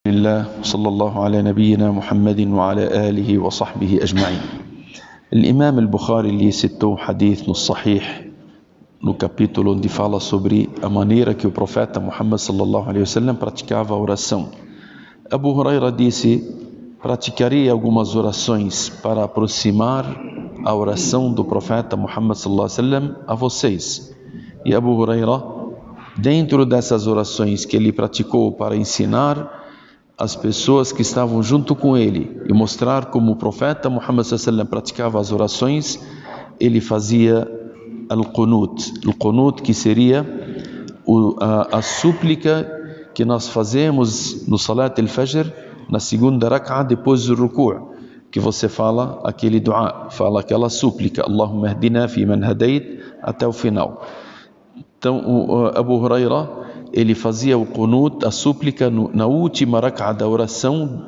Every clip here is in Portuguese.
الله صلى الله على نبينا محمد وعلى آله وصحبه أجمعين. الإمام البخاري lhe citou um hadith no Sahih, no capítulo onde fala sobre a maneira que o profeta Muhammad sallallahu alaihi wasallam praticava a oração. Abu Huraira disse: praticarei algumas orações para aproximar a oração do profeta Muhammad sallallahu alaihi wasallam a vocês. E Abu Huraira, dentro dessas orações que ele praticou para ensinar as pessoas que estavam junto com ele e mostrar como o profeta Muhammad sallallahu alaihi wasallam praticava as orações, ele fazia al-qunut, que seria a súplica que nós fazemos no Salat al-Fajr, na segunda rak'ah depois do ruku', que você fala aquele dua, fala aquela súplica, Allahumma hdina fi man hadait, até o final. Então o Abu Huraira, ele fazia o qunut, a súplica, na última rak'ah da oração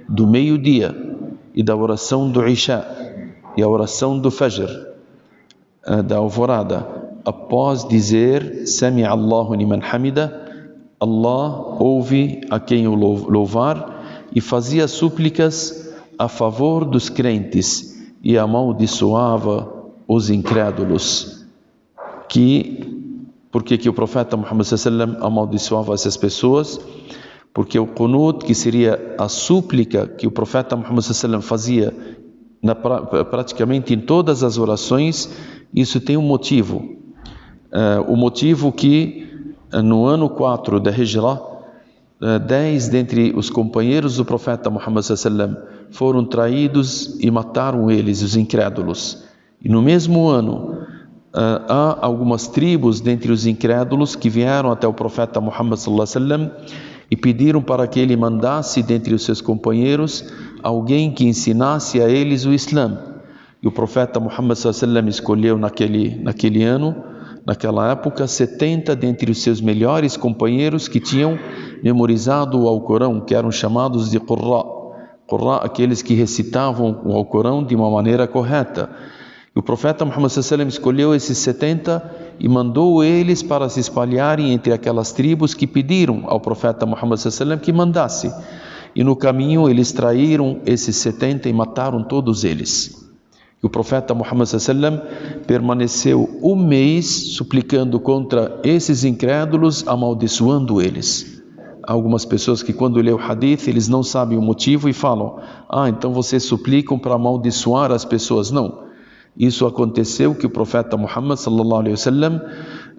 do meio-dia e da oração do Isha e a oração do Fajr, da alvorada, após dizer Sami'a Allahu liman hamida, Allah ouve a quem o louvar, e fazia súplicas a favor dos crentes e amaldiçoava os incrédulos. Por que o profeta Muhammad sallallahu alaihi wasallam amaldiçoava essas pessoas? Porque o qunut, que seria a súplica que o profeta Muhammad sallallahu alaihi wasallam fazia praticamente em todas as orações, isso tem um motivo. O motivo que no ano 4 da Hijra, 10 dentre os companheiros do profeta Muhammad sallallahu alaihi wasallam foram traídos e mataram eles, os incrédulos. E no mesmo ano, há algumas tribos dentre os incrédulos que vieram até o profeta Muhammad sallallahu alaihi wasallam e pediram para que ele mandasse dentre os seus companheiros alguém que ensinasse a eles o Islã. E o profeta Muhammad sallallahu alaihi wasallam escolheu naquele ano, naquela época, 70 dentre os seus melhores companheiros que tinham memorizado o Alcorão, que eram chamados de Qurra, aqueles que recitavam o Alcorão de uma maneira correta. E o profeta Muhammad sallallahu alaihi wasallam escolheu esses 70 e mandou eles para se espalharem entre aquelas tribos que pediram ao profeta Muhammad sallallahu alaihi wasallam que mandasse. E no caminho eles traíram esses 70 e mataram todos eles. E o profeta Muhammad sallallahu alaihi wasallam permaneceu um mês suplicando contra esses incrédulos, amaldiçoando eles. Há algumas pessoas que quando lê o hadith, eles não sabem o motivo e falam: então vocês suplicam para amaldiçoar as pessoas. Não. Isso aconteceu que o profeta Muhammad sallallahu alaihi wasallam,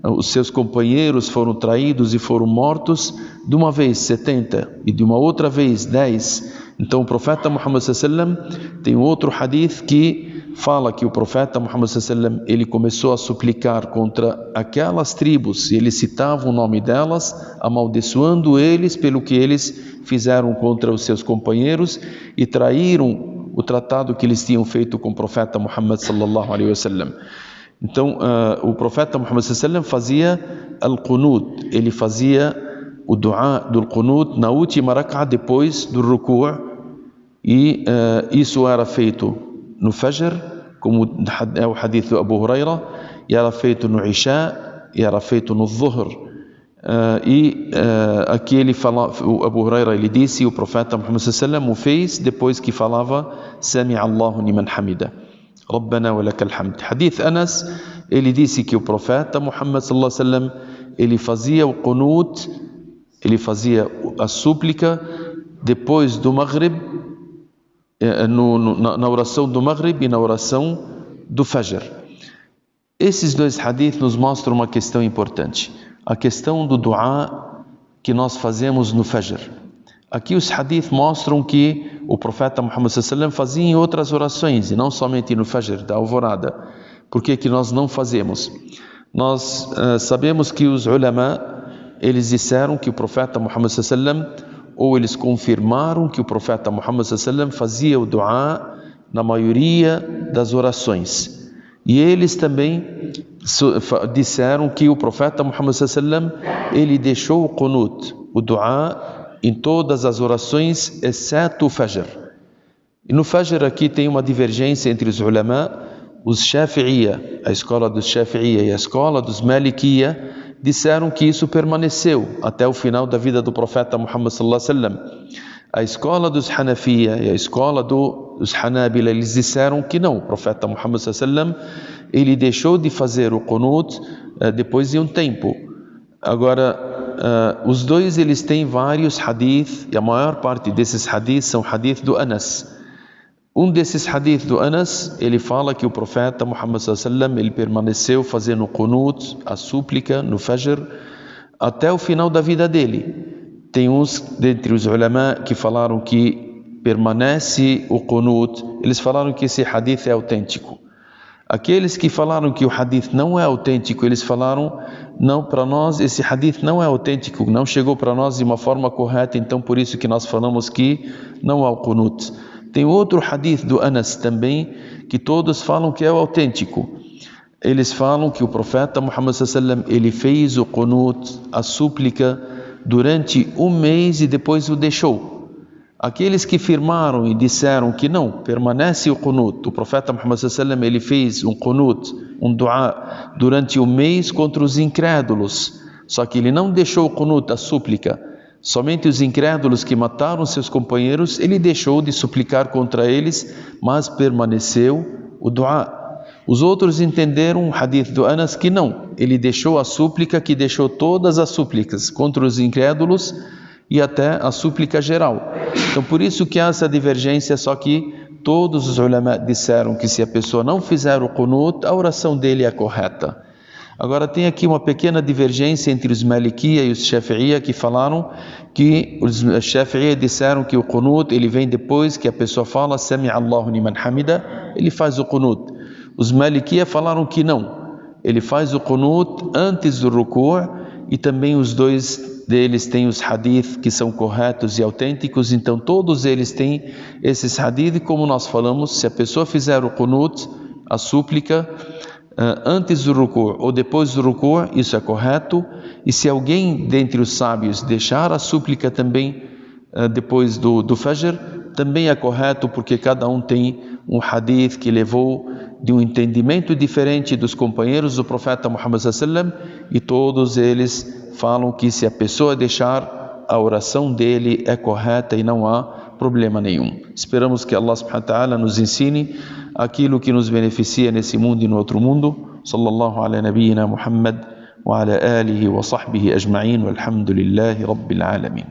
os seus companheiros foram traídos e foram mortos, de uma vez 70 e de uma outra vez 10. Então o profeta Muhammad sallallahu alaihi wasallam tem outro hadith que fala que o profeta Muhammad sallallahu alaihi wasallam, ele começou a suplicar contra aquelas tribos, e ele citava o nome delas, amaldiçoando eles pelo que eles fizeram contra os seus companheiros e traíram o tratado que eles tinham feito com o profeta Muhammad sallallahu alaihi wasallam. Então o profeta Muhammad sallallahu alaihi wasallam fazia al-qunut, ele fazia o dua do qunut na última rak'ah depois do ruku', e isso era feito no Fajr, como é o hadith do Abu Huraira, e era feito no Isha, e era feito no Dhuhr. Aqui ele fala, o Abu Huraira, ele disse, o profeta Muhammad sallallahu alaihi wasallam o fez depois que falava Sami'a Allahu liman hamida, Rabbana wa lakal hamd. Hadith Anas, ele disse que o profeta Muhammad sallallahu alaihi wasallam, ele fazia o qunut, ele fazia a súplica depois do Maghrib, na oração do Maghrib e na oração do Fajr. Esses dois hadiths nos mostram uma questão importante, a questão do dua que nós fazemos no Fajr. Aqui os hadiths mostram que o profeta Muhammad sallallahu alaihi wasallam fazia em outras orações, e não somente no Fajr, da alvorada. Por que nós não fazemos? Nós sabemos que os ulama, eles disseram que o profeta Muhammad sallallahu alaihi wasallam, ou eles confirmaram que o profeta Muhammad sallallahu alaihi wasallam fazia o dua na maioria das orações. E eles também disseram que o profeta Muhammad sallallahu alaihi wasallam, ele deixou o qunut, o dua, em todas as orações, exceto o Fajr. E no Fajr aqui tem uma divergência entre os ulama. Os Shafi'iyya, a escola dos Shafi'iyya e a escola dos Malikiyya, disseram que isso permaneceu até o final da vida do profeta Muhammad sallallahu alaihi wasallam. A escola dos Hanafiya e a escola dos Hanabila, eles disseram que não, o profeta Muhammad sallallahu alaihi wasallam, ele deixou de fazer o qunut depois de um tempo. Agora, os dois, eles têm vários hadith, e a maior parte desses hadith são hadith do Anas. Um desses hadith do Anas, ele fala que o profeta Muhammad sallallahu alaihi wasallam, ele permaneceu fazendo o qunut, a súplica, no Fajr, até o final da vida dele. Tem uns dentre os ulama que falaram que permanece o qunut, eles falaram que esse hadith é autêntico. Aqueles que falaram que o hadith não é autêntico, eles falaram, não, para nós esse hadith não é autêntico, não chegou para nós de uma forma correta, então por isso que nós falamos que não há o qunut. Tem outro hadith do Anas também, que todos falam que é o autêntico. Eles falam que o profeta Muhammad sallallahu alaihi wasallam, ele fez o qunut, a súplica, durante um mês e depois o deixou. Aqueles que firmaram e disseram que não, permanece o qunut, o profeta Muhammad sallallahu alaihi wasallam, ele fez um qunut, um dua, durante um mês contra os incrédulos, só que ele não deixou o qunut, a súplica. Somente os incrédulos que mataram seus companheiros, ele deixou de suplicar contra eles, mas permaneceu o dua. Os outros entenderam o hadith do Anas que não, ele deixou a súplica, que deixou todas as súplicas contra os incrédulos e até a súplica geral. Então por isso que há essa divergência, só que todos os ulama disseram que se a pessoa não fizer o qunut, a oração dele é correta. Agora tem aqui uma pequena divergência entre os Malikiya e os Shafi'iyya, que falaram que os Shafi'iyya disseram que o qunut, ele vem depois que a pessoa fala Sami Allahu liman hamida, ele faz o qunut. Os Malikiya falaram que não, ele faz o qunut antes do ruku', e também os dois deles têm os hadith que são corretos e autênticos, então todos eles têm esses hadith, e como nós falamos, se a pessoa fizer o qunut, a súplica, antes do ruku' ou depois do ruku', isso é correto. E se alguém dentre os sábios deixar a súplica também depois do Fajr, também é correto, porque cada um tem um hadith que levou de um entendimento diferente dos companheiros do profeta Muhammad sallallahu alaihi wasallam, e todos eles falam que se a pessoa deixar, a oração dele é correta e não há problema nenhum. Esperamos que Allah subhanahu wa ta'ala nos ensine aquilo que nos beneficia nesse mundo e no outro mundo. Sallallahu ala nabiyyina Muhammad wa ala alihi wa sahbihi ajma'in, walhamdulillahi rabbil alamin.